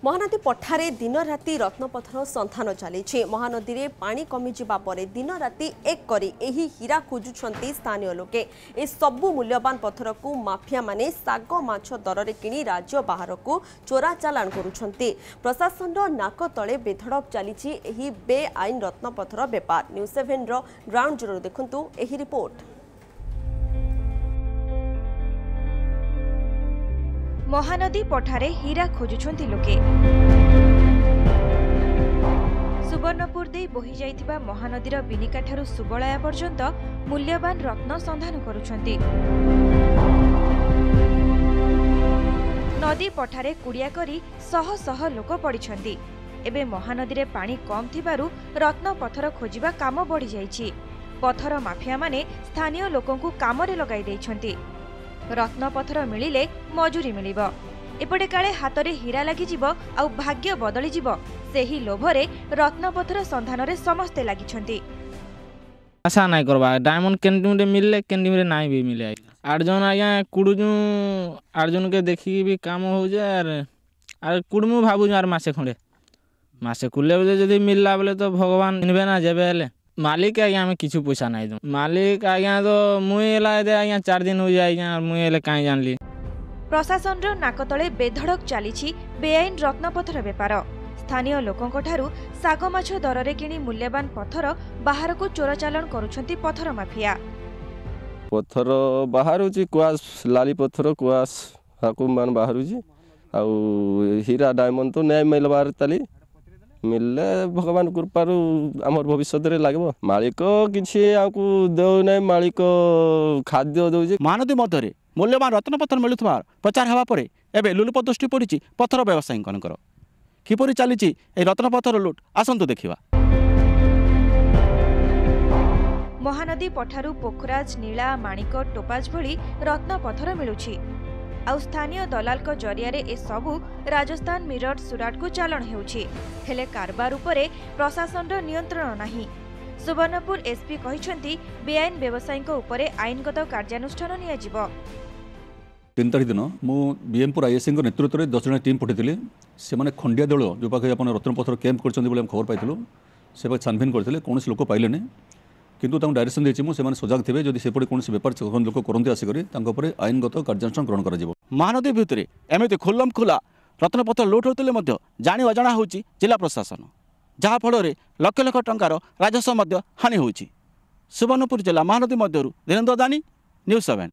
महानदी पठारे दिन राति रत्नपथर सन्धान चली महानदी में पानी कमिजा दिन राति एक करी एही हीरा खोजुंट स्थानीय लोके ए सबु मूल्यवान पत्थर को माफिया माने साग माछ दर में किणी राज्य बाहर को चोरा चालाण करुंट प्रशासन नाक तले बेधड़क चली बेआईन रत्नपथर बेपार न्यूज 7 ग्राउंड जीरो देखंतु एही रिपोर्ट। महानदी पठारे हीरा खोजुंट लोके सुवर्णपुर दे बोही जाइथिबा महानदीर बिनिका ठारू सुबलाया पर्यंत मूल्यवान रत्न संधान करुछंती। नदी पठारे कुड़िया करी शह शह लोक पड़िछंती। एबे महानदी रे पानी कम थिबारु रत्न पत्थर खोजिबा काम बढ़ी जाइछि। पत्थर माफिया माने स्थानीय लोकंकु कामरे लगाई दैछंती। रत्न पत्थर मिलिले मजूरी मिलिब एपटे काले हाथ में हीरा लगी आउ भाग्य बदली सेही लोभरे रत्न पत्थर संधान रे समस्ते लगी आशा नाई करवा डायमंड केंटिंग रे मिलले केंटिंग रे नाई भी मिले 8 जन आज्ञा कुड़ुजु 8 जन के देखी भी काम हो जाए आर कुड़मु भाबु आर मासे कुले जदि मिलला बोले तो भगवान इनबे ना जेबे हेले मालिक आज्ञा हमें किछु पैसा नहीं दो मालिक आज्ञा तो मुई आज्ञा 4 दिन हो जाए आज्ञा मुई कहीं जानली। प्रशासन नाकतले बेधड़क चली बेआईन रत्नपथर बेपार स्थानीय लोकों ठारू साग माछ दर में किणी मूल्यवान पत्थर बाहर को चोरा चालाण करुछंती पत्थर माफिया। पत्थर बाहर कुआस लाली पत्थर कुआस हाकु मान बाहर आउ हीरा डायमंड तो नहीं मिलबार ताली मिलले भगवान कृपारू आमर भविष्य रे लागबो मालिक किछि आकु दौ नै मालिक खाद्य दउजे। महानदी मध्य मूल्यवान रत्नपत्थर मिलुथबार प्रचार हेबा परे एबे लुलुप दृष्टि पड़िछि पत्थर व्यवसायींकर किपरि चलिछि ए रत्नपत्थर लुट आसंतु देखिबा। महानदी पठारू पोखराज नीला माणिक टोपाज भली रत्नपत्थर मिलुछि आउ स्थानीय दलाल को जरिया ए सबु राजस्थान मिरट सुराट को चालाण हेउछि हेले कारबार उपरे प्रशासन नियंत्रण नाही। सुवर्णपुर एसपी कहिसंती बेआईन व्यवसायी उपरे आईनगत कार्यानुष्ठान नियाजिबो। 3 तारिख दिन मु बीएमपुर आईएससी नेतृत्व में 10 जन टीम पठाई से खंडिया देउल जो पाखे आप रत्नपत्थर कैंप कर खबर पाइलु से छानभिन करते कौन लोक पाइले किंतु डायरेक्शन देछि से सजग थे जदि सेपटे कौन बेपार लोक करते आसिक आईनगत कार्यानुष्ठान ग्रहण कर। महानदी भितर एमती खुल्लम खुला रत्नपत्थर लुट होते जाणी अजाणा होची जिला प्रशासन जहाँ फल लक्ष लक्ष टंकार राजस्व हानि होची। सुवर्णपुर जिला महानदी मध्यरु धीरेन्द्र दानी न्यूज 7।